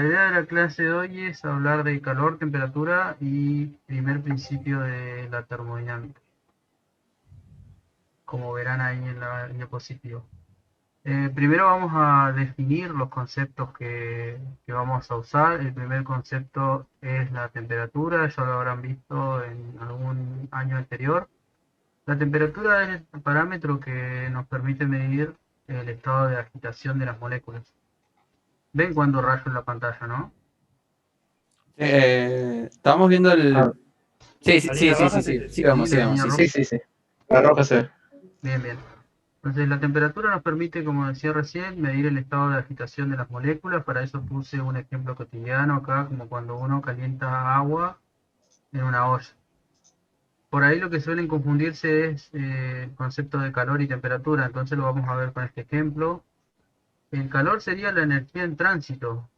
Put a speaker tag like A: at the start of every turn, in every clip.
A: idea de la clase de hoy es hablar de calor, temperatura y primer principio de la termodinámica, como verán ahí en la diapositiva. Primero vamos a definir los conceptos que vamos a usar. El primer concepto es la temperatura, ya lo habrán visto en algún año anterior. La temperatura es el parámetro que nos permite medir el estado de agitación de las moléculas. Ven cuando rayo en la pantalla, ¿no?
B: Estamos viendo
C: Ah,
B: el. Sí, sí,
C: la
B: sí,
C: línea
B: sí,
C: roja
B: sí,
C: sí.
B: sí.
A: Sí,
B: Sigamos,
A: la
B: sigamos,
A: línea
B: sí,
A: roja.
C: Sí,
B: sí.
C: sí, sí. La roja se ve.
A: Bien, bien. Entonces la temperatura nos permite, como decía recién, medir el estado de agitación de las moléculas. Para eso puse un ejemplo cotidiano acá, como cuando uno calienta agua en una olla. Por ahí lo que suelen confundirse es el concepto de calor y temperatura, entonces lo vamos a ver con este ejemplo. El calor sería la energía en tránsito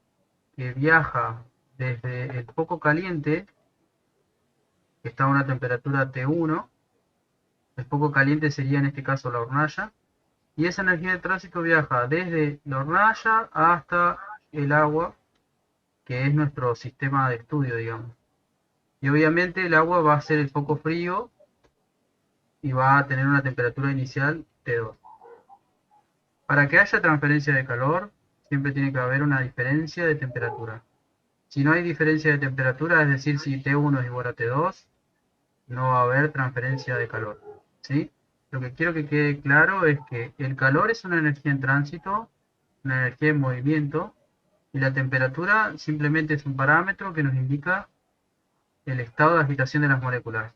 A: que viaja desde el foco caliente, que está a una temperatura T1. El foco caliente sería en este caso la hornalla. Y esa energía de tránsito viaja desde la hornalla hasta el agua, que es nuestro sistema de estudio, digamos. Y obviamente el agua va a ser el foco frío y va a tener una temperatura inicial T2. Para que haya transferencia de calor, siempre tiene que haber una diferencia de temperatura. Si no hay diferencia de temperatura, es decir, si T1 es igual a T2, no va a haber transferencia de calor. ¿Sí? Lo que quiero que quede claro es que el calor es una energía en tránsito, una energía en movimiento, y la temperatura simplemente es un parámetro que nos indica el estado de agitación de las moléculas.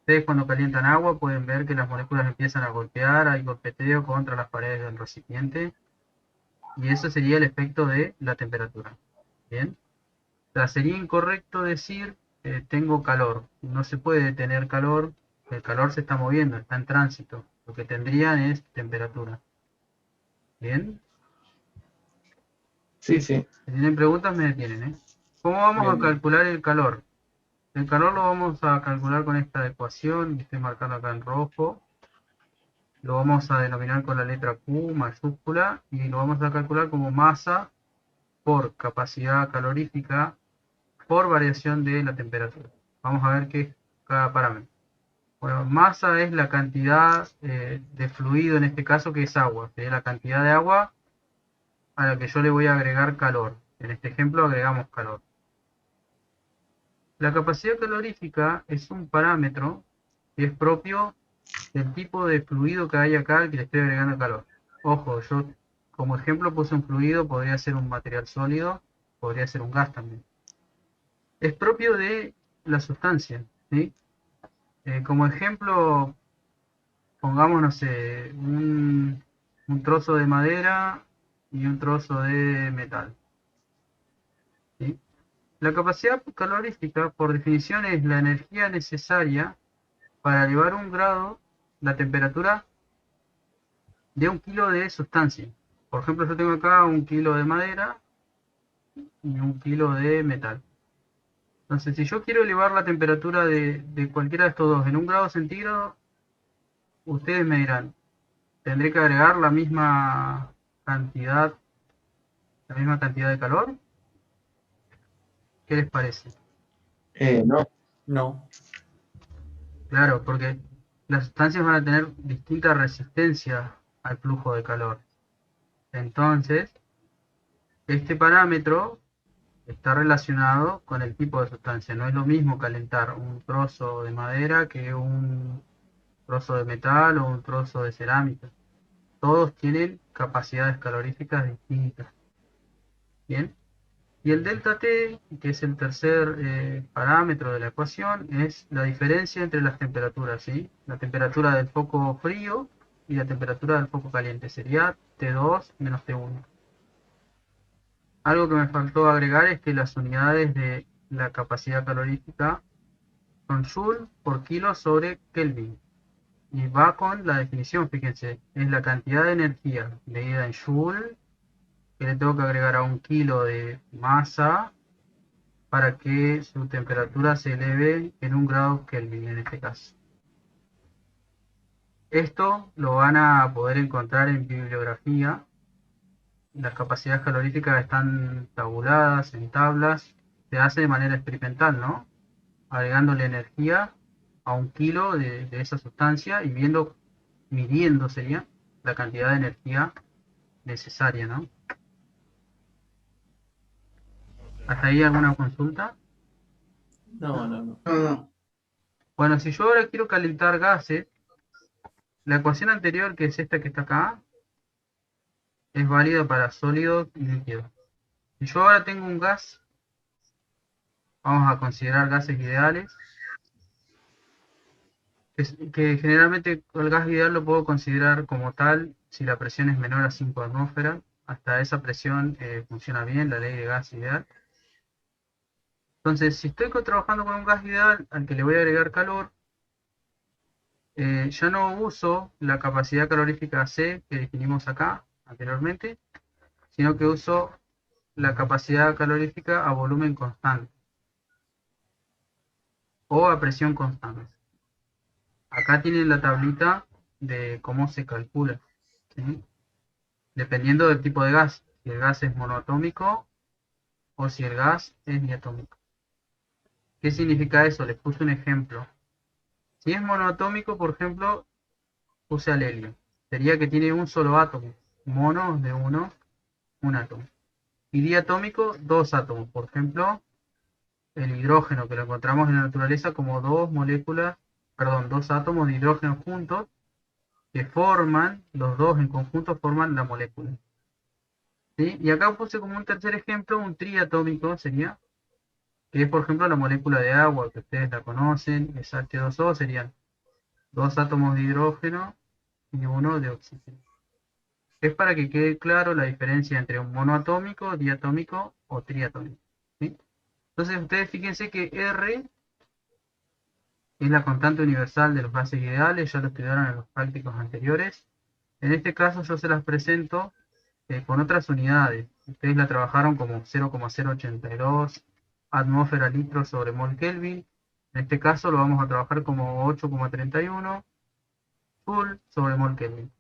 A: Ustedes cuando calientan agua pueden ver que las moléculas empiezan a golpear, hay golpeteo contra las paredes del recipiente, y eso sería el efecto de la temperatura. ¿Bien? O sea, sería incorrecto decir tengo calor. No se puede tener calor, el calor se está moviendo, está en tránsito. Lo que tendrían es temperatura. ¿Bien?
C: Sí, sí.
A: Si tienen preguntas me detienen, ¿eh? ¿Cómo vamos a
B: Bien, bien.
A: calcular el calor? El calor lo vamos a calcular con esta ecuación que estoy marcando acá en rojo. Lo vamos a denominar con la letra Q mayúscula y lo vamos a calcular como masa por capacidad calorífica por variación de la temperatura. Vamos a ver qué es cada parámetro. Bueno, masa es la cantidad de fluido, en este caso que es agua, que es la cantidad de agua a la que yo le voy a agregar calor. En este ejemplo agregamos calor. La capacidad calorífica es un parámetro que es propio del tipo de fluido que hay acá al que le estoy agregando calor. Ojo, yo como ejemplo puse un fluido, podría ser un material sólido, podría ser un gas también. Es propio de la sustancia, ¿sí? Como ejemplo, pongamos, no sé, un trozo de madera y un trozo de metal, ¿sí? La capacidad calorífica, por definición, es la energía necesaria para elevar un grado la temperatura de un kilo de sustancia. Por ejemplo, yo tengo acá un kilo de madera y un kilo de metal. Entonces, si yo quiero elevar la temperatura de cualquiera de estos dos en un grado centígrado, ustedes me dirán, ¿tendré que agregar la misma cantidad de calor? ¿Qué les parece?
C: No.
B: No.
A: Claro, porque las sustancias van a tener distinta resistencia al flujo de calor. Entonces, este parámetro está relacionado con el tipo de sustancia. No es lo mismo calentar un trozo de madera que un trozo de metal o un trozo de cerámica. Todos tienen capacidades caloríficas distintas. Bien. Y el delta T, que es el tercer parámetro de la ecuación, es la diferencia entre las temperaturas, ¿sí? La temperatura del foco frío y la temperatura del foco caliente. Sería T2 menos T1. Algo que me faltó agregar es que las unidades de la capacidad calorífica son Joule por kilo sobre Kelvin. Y va con la definición, fíjense, es la cantidad de energía medida en Joule que le tengo que agregar a un kilo de masa para que su temperatura se eleve en un grado Kelvin en este caso. Esto lo van a poder encontrar en bibliografía las capacidades caloríficas están tabuladas en tablas, se hace de manera experimental, ¿no? Agregándole energía a un kilo de esa sustancia y midiendo sería la cantidad de energía necesaria, ¿no? ¿Hasta ahí alguna consulta?
B: No, no, no.
C: No, no.
A: Bueno, si yo ahora quiero calentar gases, la ecuación anterior, que es esta que está acá, es válida para sólidos y líquidos. Si yo ahora tengo un gas, vamos a considerar gases ideales, que generalmente el gas ideal lo puedo considerar como tal si la presión es menor a 5 atmósferas. Hasta esa presión funciona bien, la ley de gas ideal. Entonces, si estoy trabajando con un gas ideal al que le voy a agregar calor, ya no uso la capacidad calorífica C que definimos acá anteriormente, sino que uso la capacidad calorífica a volumen constante o a presión constante. Acá tienen la tablita de cómo se calcula, ¿sí? Dependiendo del tipo de gas, si el gas es monoatómico o si el gas es diatómico. ¿Qué significa eso? Les puse un ejemplo. Si es monoatómico, por ejemplo, puse al helio. Sería que tiene un solo átomo. Mono de uno, un átomo. Y diatómico, dos átomos. Por ejemplo, el hidrógeno, que lo encontramos en la naturaleza como dos átomos de hidrógeno juntos, que forman, los dos en conjunto forman la molécula. ¿Sí? Y acá puse como un tercer ejemplo, un triatómico sería, que es por ejemplo la molécula de agua, que ustedes la conocen, es H2O, serían dos átomos de hidrógeno y uno de oxígeno. Es para que quede claro la diferencia entre un monoatómico, diatómico o triatómico. ¿Sí? Entonces ustedes fíjense que R es la constante universal de los gases ideales, ya lo estudiaron en los prácticos anteriores. En este caso yo se las presento con otras unidades. Ustedes la trabajaron como 0,082 atmósfera litros sobre mol Kelvin. En este caso lo vamos a trabajar como 8,31 Joule sobre mol Kelvin.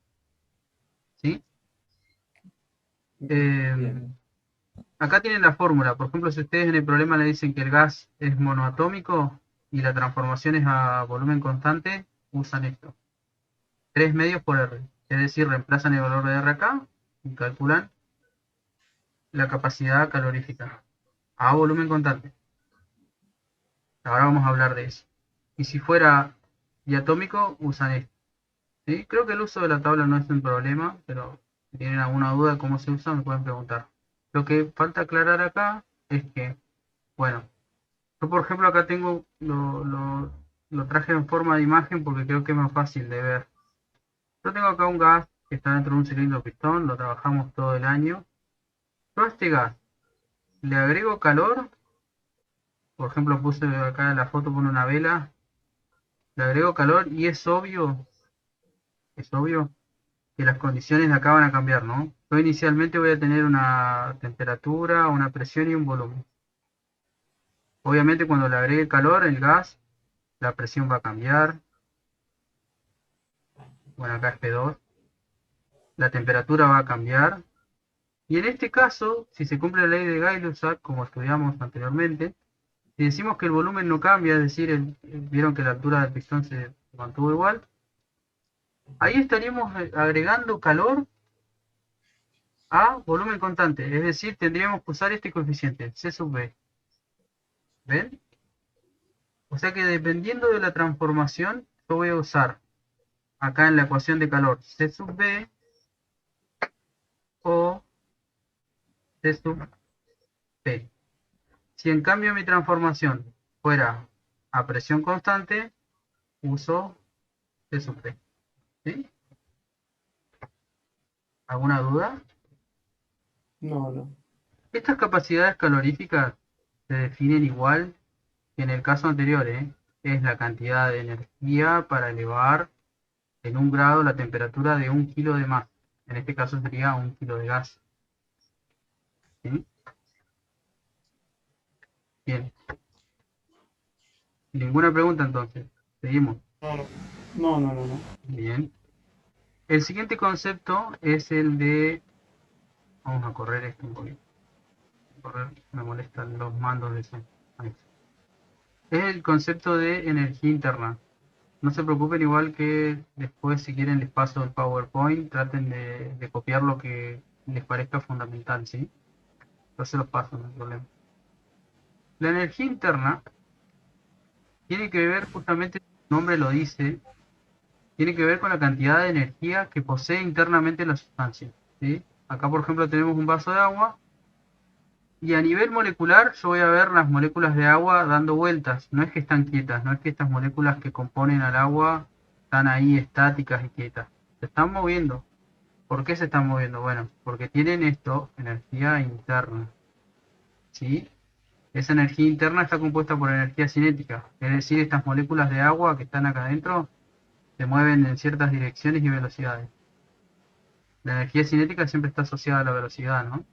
A: ¿Sí?
B: Bien.
A: Acá tienen la fórmula. Por ejemplo, si ustedes en el problema le dicen que el gas es monoatómico y la transformación es a volumen constante, usan esto. 3 medios por R. Es decir, reemplazan el valor de R acá y calculan la capacidad calorífica a volumen constante. Ahora vamos a hablar de eso. Y si fuera diatómico, usan esto. ¿Sí? Creo que el uso de la tabla no es un problema, pero si tienen alguna duda de cómo se usa, me pueden preguntar. Lo que falta aclarar acá es que, bueno, yo por ejemplo acá tengo, lo traje en forma de imagen porque creo que es más fácil de ver. Yo tengo acá un gas que está dentro de un cilindro pistón, lo trabajamos todo el año. Yo a este gas le agrego calor, por ejemplo puse acá en la foto, pone una vela, le agrego calor y es obvio que las condiciones de acá van a cambiar, ¿no? Yo inicialmente voy a tener una temperatura, una presión y un volumen. Obviamente cuando le agregue calor, el gas, la presión va a cambiar. Bueno, acá es P2. La temperatura va a cambiar. Y en este caso, si se cumple la ley de Gay-Lussac, como estudiamos anteriormente, si decimos que el volumen no cambia, es decir, vieron que la altura del pistón se mantuvo igual, ahí estaríamos agregando calor a volumen constante, es decir, tendríamos que usar este coeficiente, C sub B. ¿Ven? O sea que dependiendo de la transformación, yo voy a usar acá en la ecuación de calor C sub B o C sub P. Si en cambio mi transformación fuera a presión constante, uso C sub P. ¿Sí? ¿Alguna duda?
B: No, no.
A: Estas capacidades caloríficas se definen igual que en el caso anterior, ¿eh? Es la cantidad de energía para elevar en 1 grado la temperatura de 1 kilo de masa. En este caso sería 1 kilo de gas. ¿Sí? Bien. Ninguna pregunta entonces. Seguimos.
B: No, no, no, no.
A: Bien. El siguiente concepto es el de Vamos a correr esto un poquito. Correr, me molestan los mandos de ese. Ahí está. Es el concepto de energía interna. No se preocupen, igual que después, si quieren, les paso el PowerPoint. Traten de copiar lo que les parezca fundamental, ¿sí? Yo se los paso, no hay problema. La energía interna tiene que ver, justamente, su nombre lo dice, tiene que ver con la cantidad de energía que posee internamente la sustancia, ¿sí? Acá, por ejemplo, tenemos un vaso de agua y a nivel molecular yo voy a ver las moléculas de agua dando vueltas. No es que están quietas, no es que estas moléculas que componen al agua están ahí estáticas y quietas. Se están moviendo. ¿Por qué se están moviendo? Bueno, porque tienen esto, energía interna, ¿sí? Esa energía interna está compuesta por energía cinética, es decir, estas moléculas de agua que están acá adentro se mueven en ciertas direcciones y velocidades. La energía cinética siempre está asociada a la velocidad, ¿no?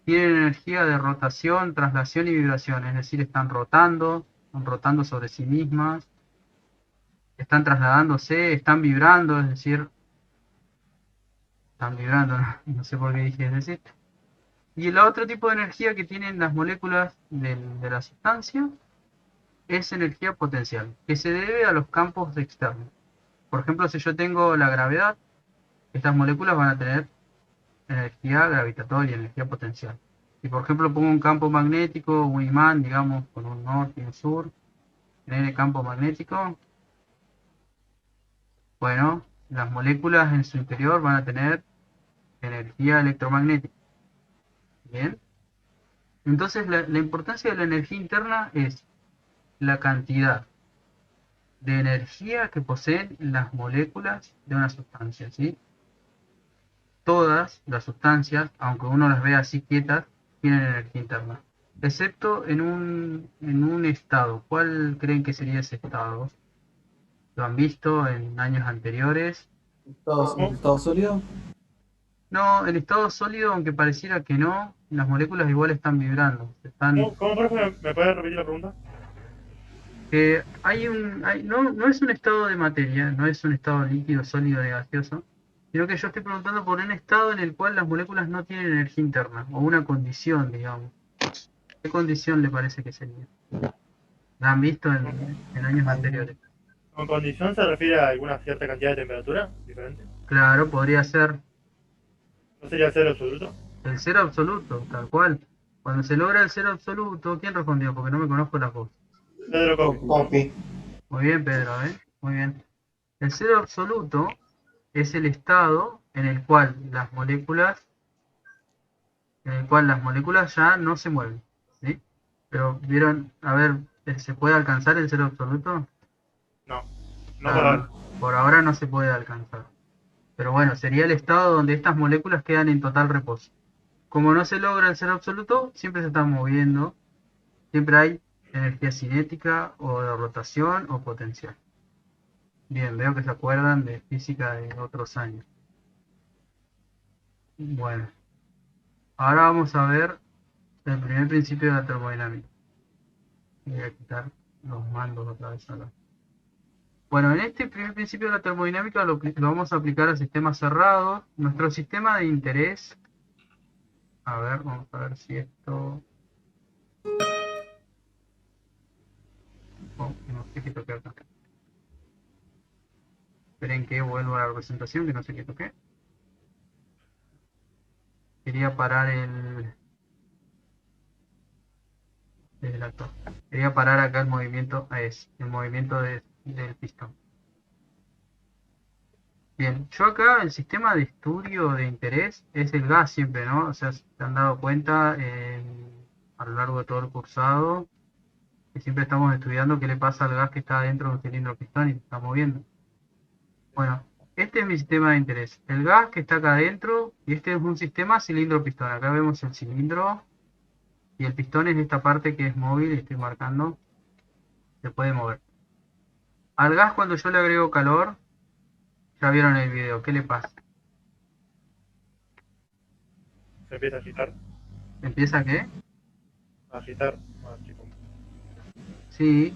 A: Tienen energía de rotación, traslación y vibración, es decir, están rotando sobre sí mismas, están trasladándose, están vibrando, es decir, están vibrando, no, no sé por qué dije es decir. Y el otro tipo de energía que tienen las moléculas de la sustancia es energía potencial, que se debe a los campos externos. Por ejemplo, si yo tengo la gravedad, estas moléculas van a tener energía gravitatoria, energía potencial. Si por ejemplo pongo un campo magnético, un imán, digamos, con un norte y un sur, en el campo magnético, bueno, las moléculas en su interior van a tener energía electromagnética. Bien. Entonces la importancia de la energía interna es la cantidad de energía que poseen las moléculas de una sustancia, ¿sí? Todas las sustancias, aunque uno las vea así quietas, tienen energía interna, excepto en un estado. ¿Cuál creen que sería ese estado? ¿Lo han visto en años anteriores?
B: ¿Estado sólido?
A: No, el estado sólido, aunque pareciera que no, las moléculas igual están vibrando.
D: ¿Cómo, profe? ¿Me puede repetir la pregunta?
A: No, no es un estado de materia, no es un estado líquido, sólido, de gaseoso, sino que yo estoy preguntando por un estado en el cual las moléculas no tienen energía interna, o una condición, digamos. ¿Qué condición le parece que sería? ¿La han visto en años anteriores?
D: ¿Con condición se refiere a alguna cierta cantidad de temperatura diferente?
A: Claro, podría ser
D: ¿No sería cero absoluto?
A: el cero absoluto, tal cual. Cuando se logra el cero absoluto, ¿quién respondió? Porque no me conozco la voz.
D: Pedro Coppi.
C: Copy.
A: Muy bien, Pedro, ¿eh? Muy bien. El cero absoluto es el estado en el cual las moléculas ya no se mueven, ¿sí? Pero vieron, a ver, ¿se puede alcanzar el cero absoluto?
D: No, no por
A: Claro,
D: ahora.
A: por ahora no se puede alcanzar. Pero bueno, sería el estado donde estas moléculas quedan en total reposo. Como no se logra el cero absoluto, siempre se están moviendo, siempre hay energía cinética o de rotación o potencial. Bien, veo que se acuerdan de física de otros años. Bueno, ahora vamos a ver el primer principio de la termodinámica. Voy a quitar los mandos otra vez acá. Bueno, en este primer principio de la termodinámica lo vamos a aplicar a sistemas cerrados. Nuestro sistema de interés, a ver, vamos a ver si esto... Oh, no sé qué toqué acá. Esperen que vuelva a la representación, que no sé qué toqué. Quería parar el actor. Quería parar acá el movimiento, el movimiento del pistón. Bien, yo acá el sistema de estudio de interés es el gas siempre, ¿no? O sea, se han dado cuenta a lo largo de todo el cursado que siempre estamos estudiando qué le pasa al gas que está dentro de un cilindro pistón y se está moviendo. Bueno, este es mi sistema de interés. El gas que está acá adentro, y este es un sistema cilindro-pistón. Acá vemos el cilindro y el pistón es esta parte que es móvil, estoy marcando, se puede mover. Al gas cuando yo le agrego calor, ya vieron el video, ¿qué le pasa?
D: Se empieza a agitar.
A: ¿Empieza qué?
D: A agitar. Ah, chico.
A: Sí,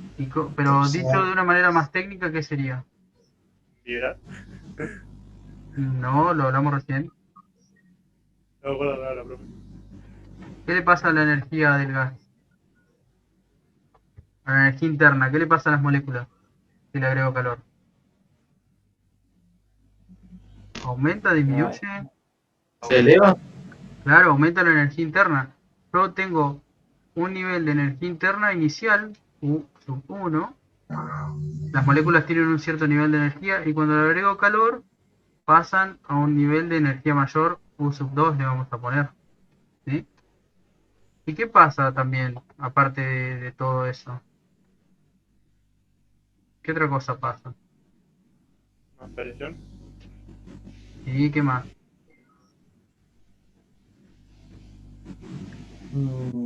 A: pero dicho de una manera más técnica, ¿qué sería?
D: Vibrar.
A: No, lo hablamos recién.
D: No puedo hablar la profe.
A: ¿Qué le pasa a la energía del gas? A la energía interna, ¿qué le pasa a las moléculas si le agrego calor? ¿Aumenta,
B: Ah,
A: disminuye?
C: ¿Se eleva?
A: Claro, aumenta la energía interna. Yo tengo un nivel de energía interna inicial, U sub 1. Las moléculas tienen un cierto nivel de energía y cuando le agrego calor pasan a un nivel de energía mayor, U sub 2 le vamos a poner. ¿Sí? ¿Y qué pasa también, aparte de todo eso? ¿Qué otra cosa pasa?
D: Más presión.
A: ¿Y qué más?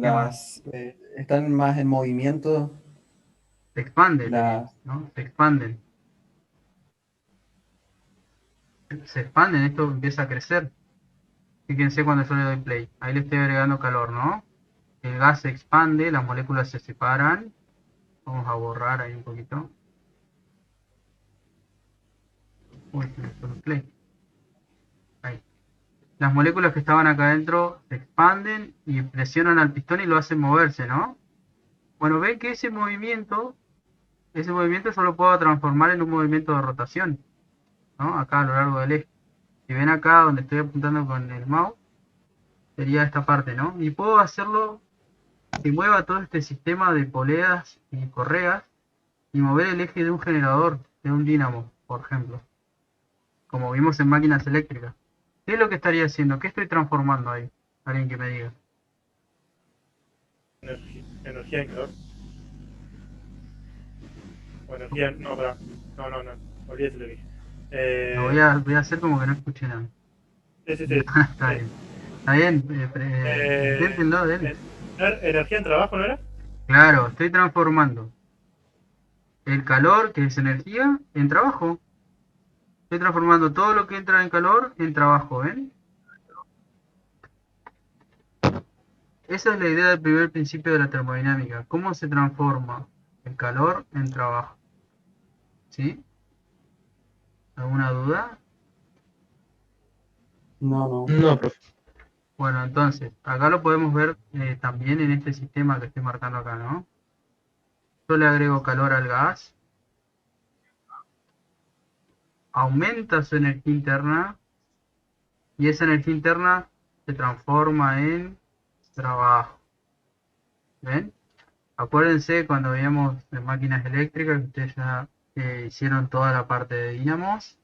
A: ¿Qué más?
B: están más en movimiento.
A: Se expande el
B: Las,
A: ¿no? Se expanden. Se expanden, esto empieza a crecer. Fíjense cuando yo le doy play. Ahí le estoy agregando calor, ¿no? El gas se expande, las moléculas se separan. Vamos a borrar ahí un poquito. Uy, se me fue el play. Ahí. Las moléculas que estaban acá adentro se expanden y presionan al pistón y lo hacen moverse, ¿no? Bueno, ven que ese movimiento yo lo puedo transformar en un movimiento de rotación, ¿no? Acá a lo largo del eje. Si ven acá donde estoy apuntando con el mouse, sería esta parte, ¿no? Y puedo hacerlo que mueva todo este sistema de poleas y correas y mover el eje de un generador, de un dínamo, por ejemplo, como vimos en máquinas eléctricas. ¿Qué es lo que estaría haciendo? ¿Qué estoy transformando ahí? Alguien que me diga.
D: Energía en calor. O energía. No, pará. No, no, no. Olvídate lo que dije.
A: Lo voy a hacer como que no escuché nada.
D: Sí, sí, sí.
A: Está
D: Eh,
A: bien. Está bien, inténtenlo, denle.
D: energía en trabajo, ¿no era?
A: Claro, estoy transformando el calor, que es energía, en trabajo. Estoy transformando todo lo que entra en calor en trabajo, ¿ven? Esa es la idea del primer principio de la termodinámica. ¿Cómo se transforma el calor en trabajo? ¿Sí? ¿Alguna duda?
B: no, no.
C: No, profe.
A: Bueno, entonces, acá lo podemos ver también en este sistema que estoy marcando acá, ¿no? Yo le agrego calor al gas, aumenta su energía interna y esa energía interna se transforma en trabajo. ¿Ven? Acuérdense cuando veíamos en máquinas eléctricas que ustedes ya hicieron toda la parte de dínamos,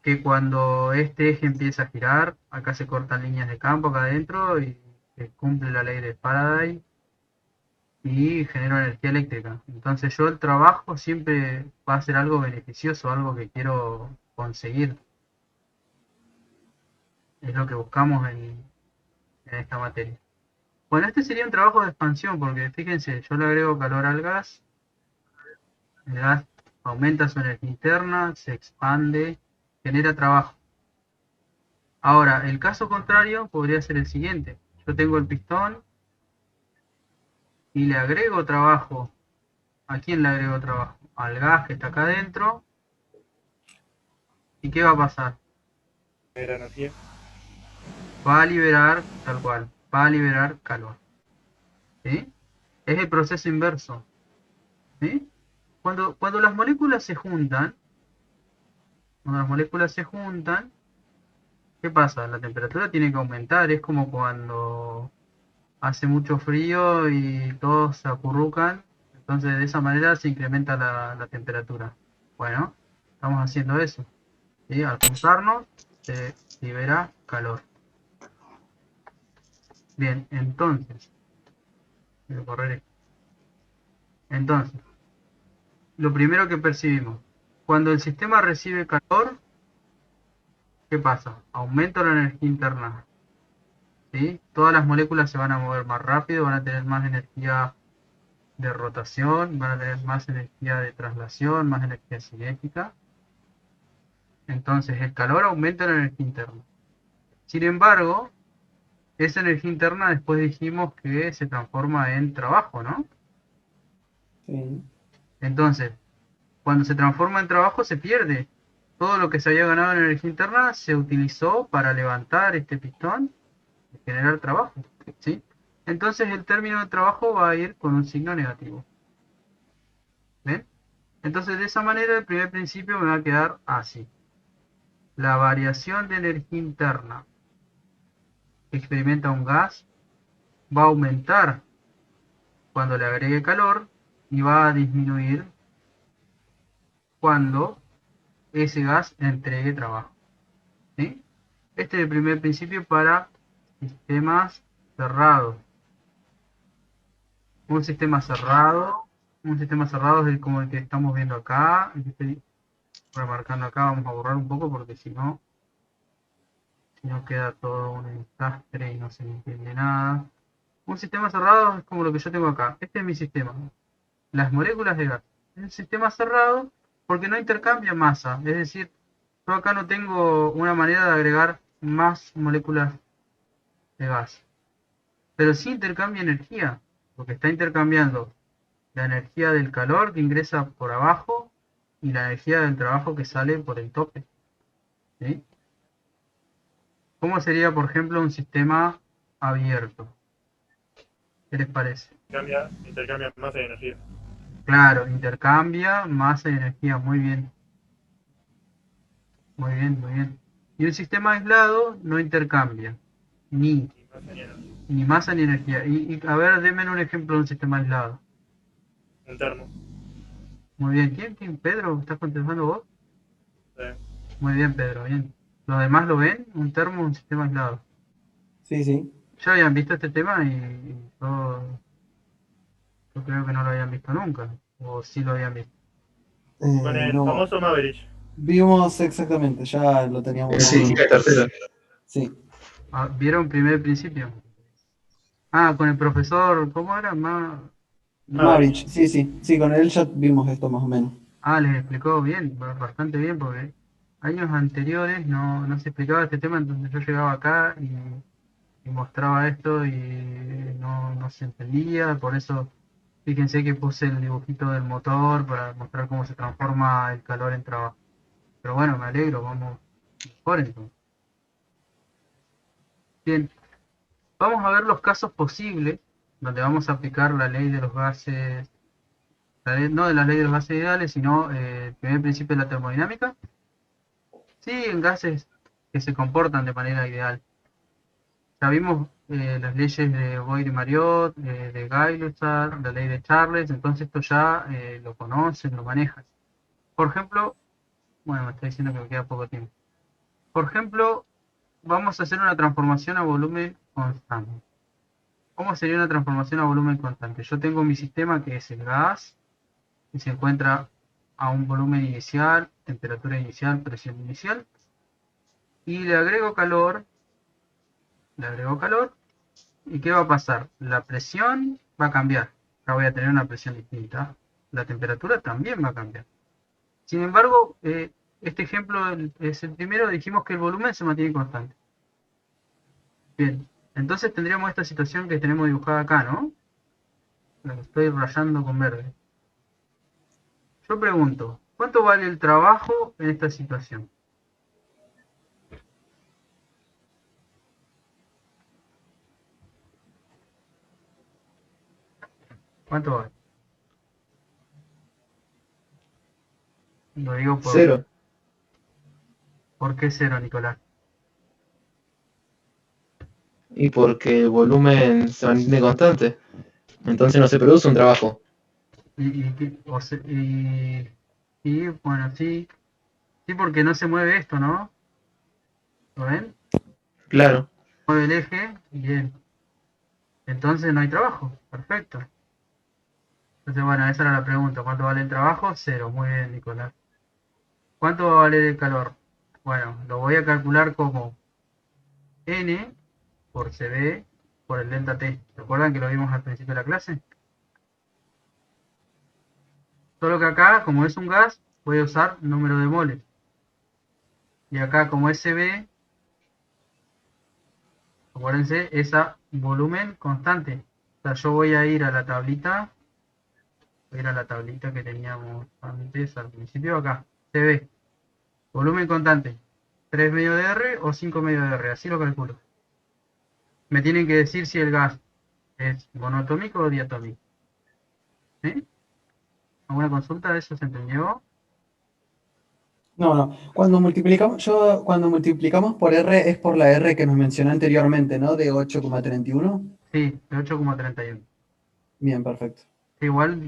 A: que cuando este eje empieza a girar, acá se cortan líneas de campo acá adentro y se cumple la ley de Faraday y genero energía eléctrica. Entonces yo el trabajo siempre va a ser algo beneficioso, algo que quiero conseguir. Es lo que buscamos en esta materia. Bueno, este sería un trabajo de expansión porque fíjense, yo le agrego calor al gas, el gas aumenta su energía interna, se expande, genera trabajo. Ahora, el caso contrario podría ser el siguiente. Yo tengo el pistón y le agrego trabajo. ¿A quién le agrego trabajo? Al gas que está acá adentro. ¿Y qué va a pasar?
D: Era energía.
A: Va a liberar, tal cual, va a liberar calor. ¿Sí? Es el proceso inverso. ¿Sí? Cuando las moléculas se juntan, cuando las moléculas se juntan, ¿qué pasa? La temperatura tiene que aumentar. Es como cuando hace mucho frío y todos se acurrucan. Entonces de esa manera se incrementa la temperatura. Bueno, estamos haciendo eso. ¿Sí? Al juntarnos se libera calor. Bien, entonces, voy a correr esto. Entonces, lo primero que percibimos, cuando el sistema recibe calor, ¿qué pasa? Aumenta la energía interna. ¿Sí? Todas las moléculas se van a mover más rápido, van a tener más energía de rotación, van a tener más energía de traslación, más energía cinética. Entonces, el calor aumenta la energía interna. Sin embargo, esa energía interna después dijimos que se transforma en trabajo, ¿no?
B: Sí.
A: Entonces, cuando se transforma en trabajo se pierde. todo lo que se había ganado en energía interna se utilizó para levantar este pistón y generar trabajo, ¿sí? Entonces el término de trabajo va a ir con un signo negativo. ¿Ven? Entonces de esa manera el primer principio me va a quedar así. La variación de energía interna que experimenta un gas va a aumentar cuando le agregue calor y va a disminuir cuando ese gas entregue trabajo, ¿sí? Este es el primer principio para sistemas cerrados. Un sistema cerrado es como el que estamos viendo acá, el que estoy remarcando acá. Vamos a borrar un poco porque si no queda todo un desastre y no se entiende nada. Un sistema cerrado es como lo que yo tengo acá. Este es mi sistema. Las moléculas de gas. Es un sistema cerrado porque no intercambia masa. Es decir, yo acá no tengo una manera de agregar más moléculas de gas. Pero sí intercambia energía, porque está intercambiando la energía del calor que ingresa por abajo y la energía del trabajo que sale por el tope, ¿sí? ¿Cómo sería, por ejemplo, un sistema abierto? ¿Qué les parece?
D: Intercambia masa y energía.
A: Claro, intercambia masa y energía. Muy bien, muy bien, muy bien. Y un sistema aislado no intercambia ni,
D: Y masa y energía.
A: ni masa ni energía. A ver, denme un ejemplo de un sistema aislado.
D: Un termo.
A: Muy bien. ¿Quién? ¿Pedro? ¿Estás contestando vos?
D: Sí.
A: Muy bien, Pedro, bien. ¿Los demás lo ven? Un termo, un sistema aislado.
B: Sí, sí.
A: Ya habían visto este tema y yo creo que no lo habían visto nunca. O sí lo habían visto.
D: Con el
B: No,
D: famoso Maverick.
B: vimos exactamente, ya lo teníamos más o
C: Sí,
B: menos.
C: la tercera.
B: Sí,
A: Ah, ¿vieron primer principio? Ah, con el profesor, ¿cómo era?
B: Mavericks, sí, sí, sí, con él ya vimos esto más o menos.
A: Les explicó bien, bastante bien, porque años anteriores no se explicaba este tema, entonces yo llegaba acá y mostraba esto y no se entendía, por eso fíjense que puse el dibujito del motor para mostrar cómo se transforma el calor en trabajo. Pero bueno, me alegro, vamos mejor entonces. Bien, vamos a ver los casos posibles donde vamos a aplicar la ley de los gases, no de la ley de los gases ideales, sino el primer principio de la termodinámica. Sí, en gases que se comportan de manera ideal. Ya vimos las leyes de Boyle-Mariot, de Gay-Lussac, la ley de Charles, entonces esto ya lo conocen, lo manejan. Por ejemplo, bueno, me está diciendo que me queda poco tiempo. Por ejemplo, vamos a hacer una transformación a volumen constante. ¿Cómo sería una transformación a volumen constante? Yo tengo mi sistema que es el gas, que se encuentra a un volumen inicial, temperatura inicial, presión inicial, y le agrego calor, ¿y qué va a pasar? La presión va a cambiar, ahora voy a tener una presión distinta, la temperatura también va a cambiar. Sin embargo, este ejemplo es el primero, dijimos que el volumen se mantiene constante. Bien, entonces tendríamos esta situación que tenemos dibujada acá, ¿no? La que estoy rayando con verde. Yo pregunto, ¿cuánto vale el trabajo en esta situación? ¿Cuánto vale? Lo digo
C: Cero.
A: ¿por qué cero, Nicolás?
C: Y porque el volumen se mantiene constante. Entonces no se produce un trabajo.
A: Bueno, sí, sí, porque no se mueve esto, ¿no? ¿Lo ven?
C: Claro.
A: Mueve el eje, bien. Entonces no hay trabajo, perfecto. Entonces, bueno, esa era la pregunta. ¿Cuánto vale el trabajo? Cero, muy bien, Nicolás. ¿Cuánto va a valer el calor? Bueno, lo voy a calcular como N por CB por el delta T. ¿Recuerdan que lo vimos al principio de la clase? Solo que acá, como es un gas, voy a usar número de moles. Y acá, como es CB, acuérdense, es a volumen constante. O sea, yo voy a ir a la tablita, que teníamos antes al principio acá, CB. Volumen constante. 3 medios de R o 5 medios de R. Así lo calculo. Me tienen que decir si el gas es monoatómico o diatómico. ¿Sí? ¿Alguna consulta de eso se entendió?
B: No. Cuando multiplicamos por R es por la R que nos mencionó anteriormente, ¿no? De 8,31.
A: Sí, de 8,31.
B: Bien, perfecto.
A: Igual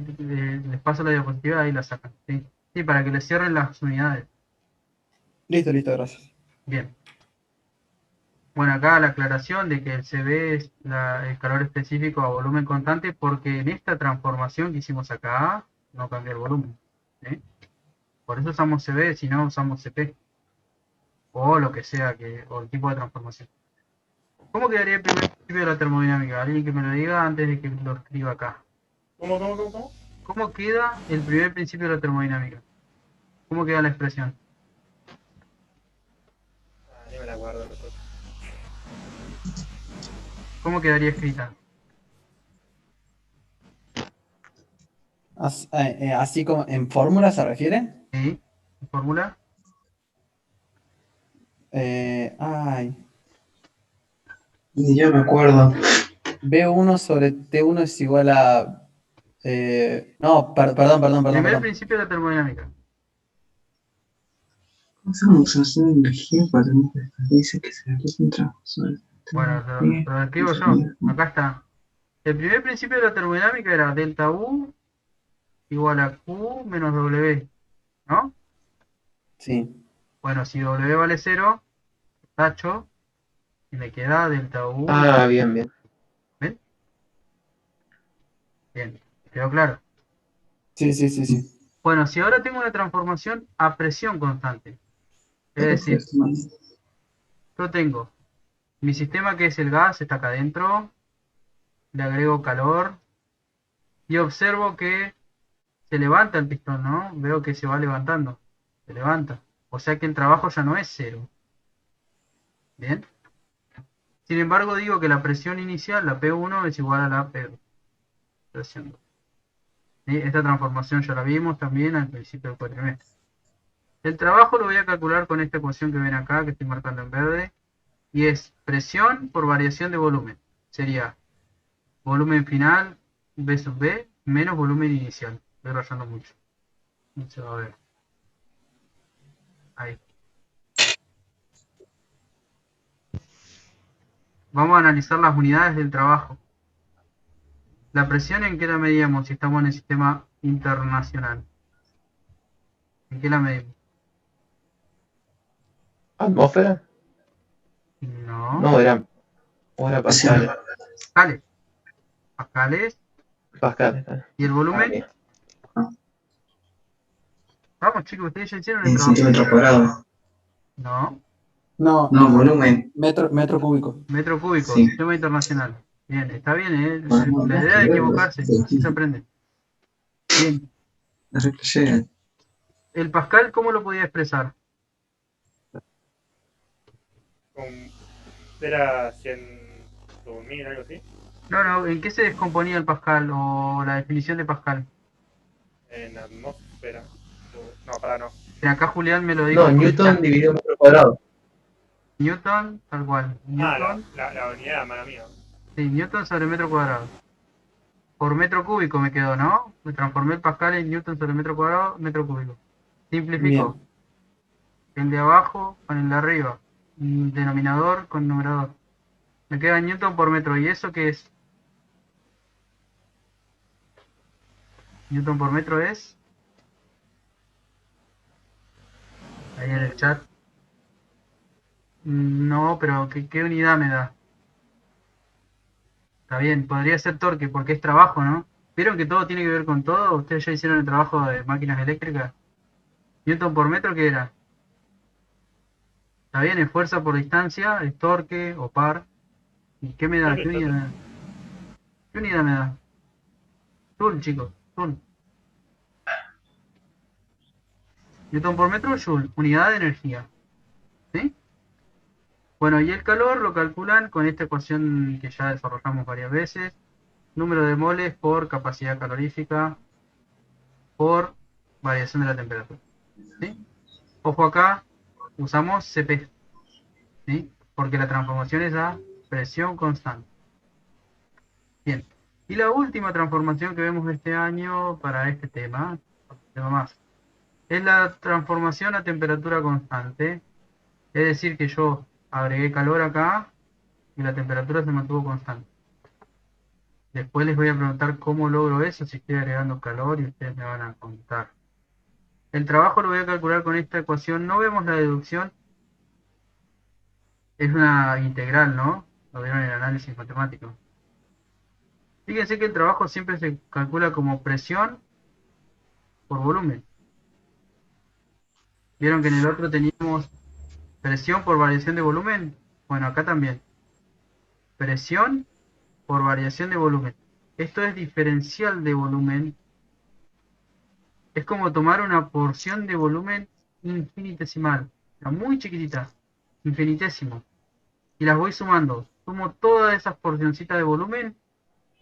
A: les paso la diapositiva y la sacan. Sí, sí, para que les cierren las unidades.
B: Listo, gracias.
A: Bien. Bueno, acá la aclaración de que el CB es el calor específico a volumen constante porque en esta transformación que hicimos acá no cambió el volumen. ¿Sí? Por eso usamos CB, si no usamos CP. O lo que sea, o el tipo de transformación. ¿Cómo quedaría el primer principio de la termodinámica? Alguien que me lo diga antes de que lo escriba acá.
D: ¿Cómo?
A: ¿Cómo queda el primer principio de la termodinámica? ¿Cómo queda la expresión?
D: Ni me la guardo.
A: ¿Cómo quedaría escrita?
B: Así como en fórmula se refiere.
A: ¿Sí? ¿Fórmula?
B: Ay.
C: Ni yo me acuerdo.
B: B1 sobre T1 es igual a. No,
A: Primer
B: perdón.
A: principio de la termodinámica.
C: Usamos una energía para dice que se realiza un transversal.
A: Bueno, lo escribo yo. Acá está. El primer principio de la termodinámica era delta U igual a Q menos W, ¿no?
B: Sí.
A: Bueno, si W vale 0, tacho, y me queda delta U.
C: Ah, bien.
A: ¿Ven? Bien, ¿quedó claro?
B: Sí.
A: Bueno, si ahora tengo una transformación a presión constante, es decir, yo tengo mi sistema que es el gas, está acá adentro, le agrego calor y observo que se levanta el pistón, ¿no? Veo que se va levantando, se levanta. O sea que el trabajo ya no es 0. ¿Bien? Sin embargo, digo que la presión inicial, la P1, es igual a la P2. Presión. ¿Sí? Esta transformación ya la vimos también al principio del cuatrimestre. El trabajo lo voy a calcular con esta ecuación que ven acá, que estoy marcando en verde, y es presión por variación de volumen. Sería volumen final, V sub B, menos volumen inicial. Estoy rayando mucho. No se va a ver. Ahí. Vamos a analizar las unidades del trabajo. La presión, ¿en qué la medíamos si estamos en el sistema internacional? ¿En qué la medimos?
C: ¿Atmósfera?
A: No.
C: No, era pascales.
A: Pascales. Pascales.
C: Pascales.
A: ¿Y el
C: Ah,
A: volumen?
C: bien.
A: Vamos, chicos, ustedes ya hicieron el
C: En
A: trabajo.
C: centímetros cuadrados.
A: No.
B: No,
C: No, volumen.
B: metro cúbico.
A: Metro cúbico,
C: Sí.
A: sistema internacional. Bien, está bien, ¿eh?
C: Bueno,
A: La
C: nada
A: idea
C: que
A: es
C: ver los
A: equivocarse, así se
C: científicos.
A: aprende. Bien.
C: La replayé.
A: ¿El Pascal cómo lo podía expresar?
D: Era 100 por 1000, algo así.
A: No, ¿en qué se descomponía el Pascal o la definición de Pascal?
D: En atmósfera. No, no.
A: Acá Julián me lo dijo.
C: No, Newton dividido metro cuadrado.
A: Newton, tal cual. Newton,
D: La unidad, mala mía.
A: sí, Newton sobre metro cuadrado. Por metro cúbico me quedó, ¿no? Me transformé el Pascal en Newton sobre metro cuadrado, metro cúbico. Simplifico.
B: Bien.
A: El de abajo con el de arriba. Denominador con numerador. Me queda Newton por metro. ¿Y eso qué es? Newton por metro es. Ahí en el chat. No, pero ¿qué unidad me da? Está bien, podría ser torque porque es trabajo, ¿no? ¿Vieron que todo tiene que ver con todo? ¿Ustedes ya hicieron el trabajo de máquinas eléctricas? ¿Newton por metro qué era? Está bien, es fuerza por distancia, es torque o par. ¿Y qué me da? ¿Qué unidad me da? ¿Qué unidad me da? Joule, chicos, Joule. Newton por metro, Joule, unidad de energía. ¿Sí? Bueno, y el calor lo calculan con esta ecuación que ya desarrollamos varias veces. Número de moles por capacidad calorífica por variación de la temperatura. ¿Sí? Ojo acá, usamos CP, ¿sí? Porque la transformación es a presión constante. Bien. Y la última transformación que vemos este año para este tema más, es la transformación a temperatura constante. Es decir, que yo agregué calor acá y la temperatura se mantuvo constante. Después les voy a preguntar cómo logro eso, si estoy agregando calor y ustedes me van a contar. El trabajo lo voy a calcular con esta ecuación. No vemos la deducción. Es una integral, ¿no? Lo vieron en el análisis matemático. Fíjense que el trabajo siempre se calcula como presión por volumen. ¿Vieron que en el otro teníamos presión por variación de volumen? Bueno, acá también. Presión por variación de volumen. Esto es diferencial de volumen. Es como tomar una porción de volumen infinitesimal, muy chiquitita, infinitésimo, y las voy sumando. Sumo todas esas porcioncitas de volumen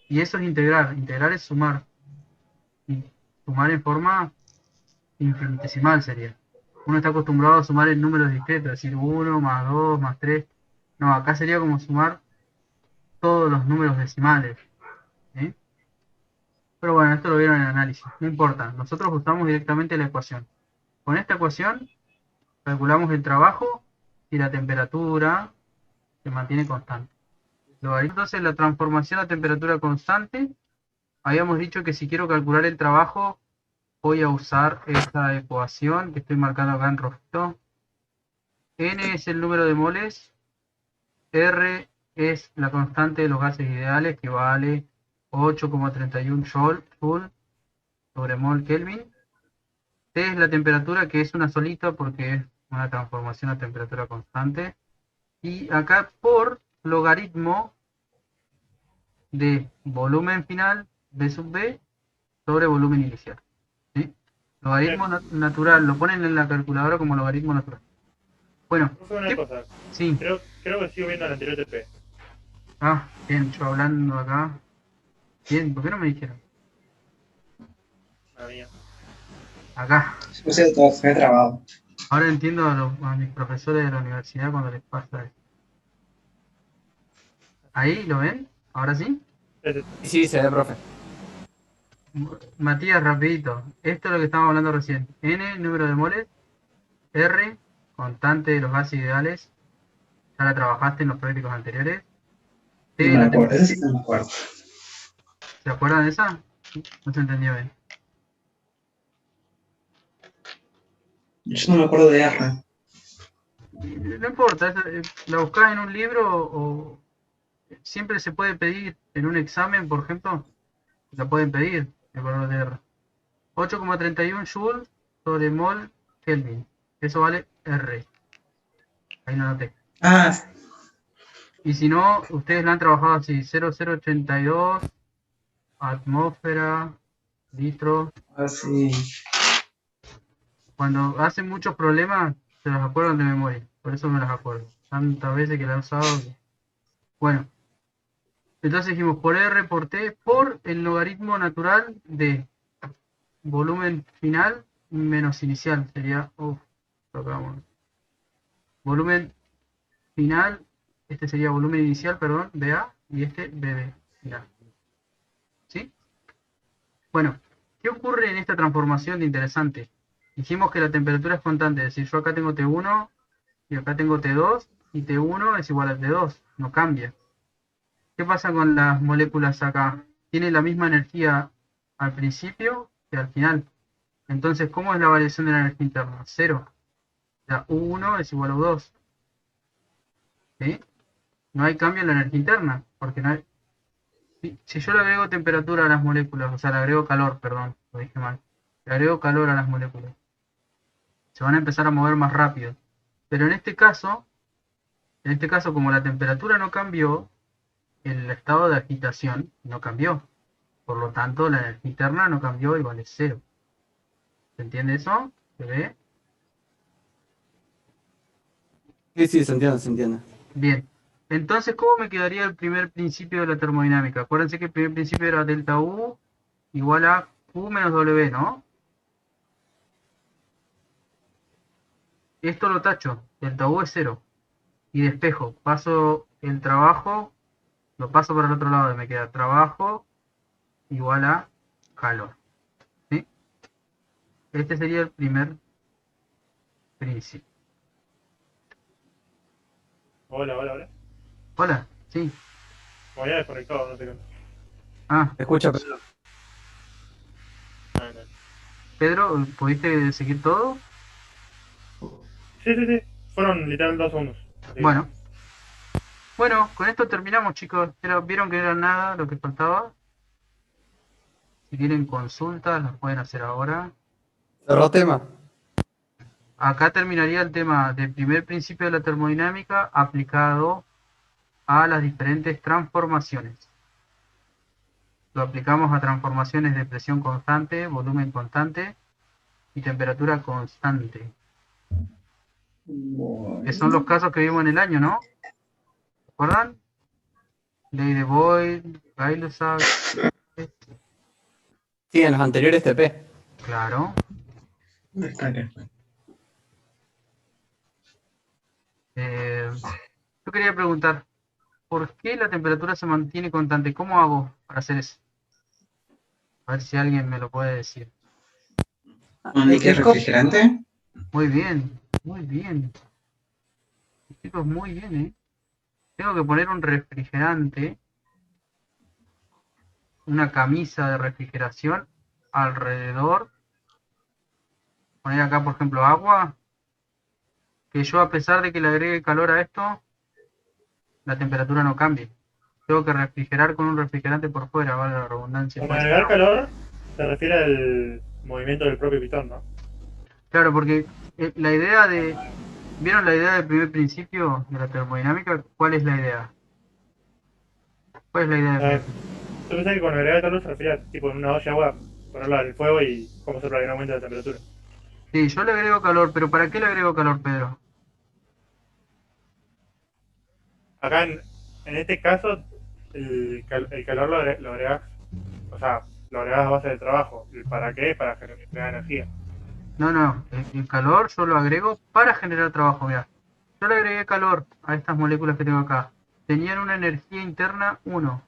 A: y eso es integrar. Integrar es sumar. Y sumar en forma infinitesimal sería. Uno está acostumbrado a sumar en números discretos, es decir, 1 más 2 más 3. No, acá sería como sumar todos los números decimales. ¿Sí? Pero bueno, esto lo vieron en el análisis, no importa. Nosotros usamos directamente la ecuación. Con esta ecuación calculamos el trabajo y la temperatura se mantiene constante. Entonces la transformación a temperatura constante, habíamos dicho que si quiero calcular el trabajo, voy a usar esta ecuación que estoy marcando acá en rojito. N es el número de moles, R es la constante de los gases ideales, que vale 8,31 Joule sobre mol Kelvin. T es la temperatura, que es una solita porque es una transformación a temperatura constante. Y acá por logaritmo de volumen final B sub B sobre volumen inicial. ¿Sí? Logaritmo natural, lo ponen en la calculadora como logaritmo natural. Bueno,
D: Profe, una cosa.
A: sí.
D: Creo que sigo viendo el anterior TP.
A: Ah, bien, yo hablando acá. Bien, ¿por qué no me dijeron?
D: La mía.
A: Acá.
B: Se puse todo fue trabado.
A: Ahora entiendo a mis profesores de la universidad cuando les pasa esto. ¿Ahí lo ven? ¿Ahora sí?
E: Sí, se ve, profe.
A: Matías, rapidito. Esto es lo que estábamos hablando recién. N, número de moles. R, constante de los gases ideales. Ya la trabajaste en los prácticos anteriores. T,
B: No me acuerdo, ese sí no me acuerdo.
A: ¿se acuerdan de esa? No se entendió bien.
B: Yo no me acuerdo de R.
A: No importa, la buscás en un libro o siempre se puede pedir en un examen, por ejemplo, la pueden pedir, el valor de R. 8,31 Joule sobre mol Kelvin. Eso vale R. Ahí lo anoté.
B: Ah,
A: Y si no, ustedes la han trabajado así, 0082, atmósfera, litro.
B: sí.
A: Cuando hacen muchos problemas, se los acuerdan de memoria. Por eso me las acuerdo. Tantas veces que la he usado. Bueno, entonces dijimos por R por T por el logaritmo natural de volumen final menos inicial. Sería, volumen final, este sería volumen inicial, perdón, BA, y este BB final. ¿Sí? Bueno, ¿qué ocurre en esta transformación de interesante? Dijimos que la temperatura es constante, es decir, yo acá tengo T1 y acá tengo T2 y T1 es igual a T2, no cambia. ¿Qué pasa con las moléculas acá? Tienen la misma energía al principio que al final. Entonces, ¿cómo es la variación de la energía interna? Cero. O sea, U1 es igual a U2. ¿Sí? No hay cambio en la energía interna, porque no hay... Si yo le agrego temperatura a las moléculas, o sea, le agrego calor, perdón, lo dije mal. Le agrego calor a las moléculas. Se van a empezar a mover más rápido. Pero en este caso, como la temperatura no cambió, el estado de agitación no cambió. Por lo tanto, la energía interna no cambió y vale cero. ¿Se entiende eso? ¿Se ve?
E: Sí, se entiende, se entiende.
A: Bien. Entonces, ¿cómo me quedaría el primer principio de la termodinámica? Acuérdense que el primer principio era delta U igual a Q menos W, ¿no? Esto lo tacho, delta U es 0. Y despejo, paso el trabajo, lo paso para el otro lado y me queda trabajo igual a calor. ¿Sí? Este sería el primer principio.
D: Hola, hola, hola.
A: Hola, sí.
D: Me había desconectado, no sé qué.
A: Ah,
E: ¿Me escucha, Pedro?
D: Ah, no.
A: Pedro, ¿pudiste seguir todo?
D: Sí, sí, sí. Fueron literal 2 segundos. Así que.
A: Bueno, bueno, con esto terminamos, chicos. ¿Vieron que era nada lo que faltaba? Si tienen consultas, las pueden hacer ahora.
E: Cerró tema.
A: Acá terminaría el tema del primer principio de la termodinámica aplicado a las diferentes transformaciones. Lo aplicamos a transformaciones de presión constante, volumen constante y temperatura constante, que son los casos que vimos en el año, ¿no? ¿Recuerdan? Ley de Boyd, Gay-Lussac,
E: Sí, en los anteriores TP.
A: claro. Yo quería preguntar, ¿por qué la temperatura se mantiene constante? ¿Cómo hago para hacer eso? A ver si alguien me lo puede decir.
F: ¿Un líquido
E: Es como-
F: refrigerante?
A: Muy bien, muy bien. Chicos, muy bien, ¿eh? Tengo que poner un refrigerante, una camisa de refrigeración alrededor. Poner acá, por ejemplo, agua. Que yo, a pesar de que le agregue calor a esto, la temperatura no cambie. Tengo que refrigerar con un refrigerante por fuera, vale la redundancia.
D: Con agregar calor se refiere al movimiento del propio pistón, ¿no?
A: Claro, porque la idea de... ¿Vieron la idea del primer principio de la termodinámica? ¿Cuál es la idea? ¿Cuál es la idea del primer principio?
D: Yo pensé que con agregar calor se refiere a, tipo, en una olla de agua, ponerla al fuego y cómo hacer para que no aumente la temperatura.
A: Sí, yo le agrego calor, pero ¿para qué le agrego calor, Pedro?
D: Acá en este caso, el calor lo agregas, o sea, lo agregas a base de trabajo. ¿El para qué? Para generar energía.
A: No, no, el calor yo lo agrego para generar trabajo, mira. Yo le agregué calor a estas moléculas que tengo acá. Tenían una energía interna 1.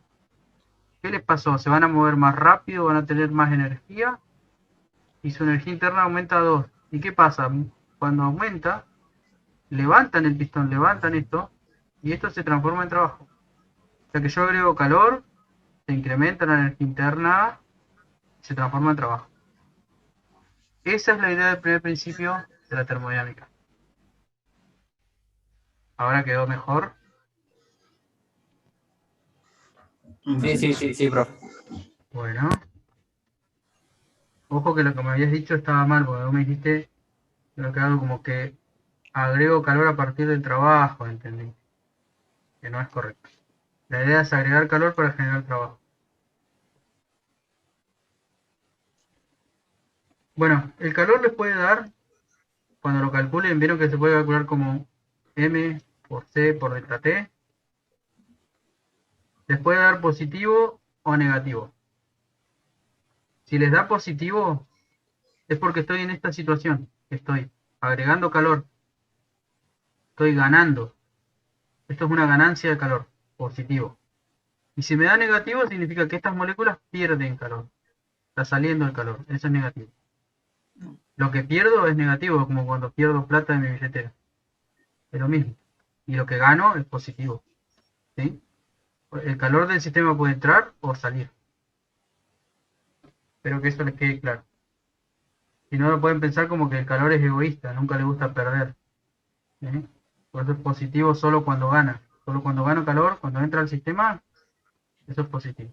A: ¿Qué les pasó? ¿Se van a mover más rápido? ¿Van a tener más energía? Y su energía interna aumenta a 2. ¿Y qué pasa? Cuando aumenta, levantan el pistón, levantan esto, y esto se transforma en trabajo. O sea que yo agrego calor, se incrementa la energía interna, se transforma en trabajo. Esa es la idea del primer principio de la termodinámica. Ahora quedó mejor.
E: Sí, profe.
A: Bueno, ojo que lo que me habías dicho estaba mal, porque vos me dijiste lo que hago como que agrego calor a partir del trabajo, entendí. Que no es correcto. La idea es agregar calor para generar trabajo. Bueno, el calor les puede dar, cuando lo calculen, vieron que se puede calcular como M por C por delta T. Les puede dar positivo o negativo. Si les da positivo, es porque estoy en esta situación. Estoy agregando calor. Estoy ganando. Esto es una ganancia de calor. Positivo. Y si me da negativo, significa que estas moléculas pierden calor. Está saliendo el calor. Eso es negativo. Lo que pierdo es negativo, como cuando pierdo plata en mi billetera. Es lo mismo. Y lo que gano es positivo. ¿Sí? El calor del sistema puede entrar o salir. Espero que eso les quede claro. Si no, lo pueden pensar como que el calor es egoísta, nunca le gusta perder. ¿Sí? Por eso es positivo solo cuando gana. Solo cuando gano calor, cuando entra al sistema, eso es positivo.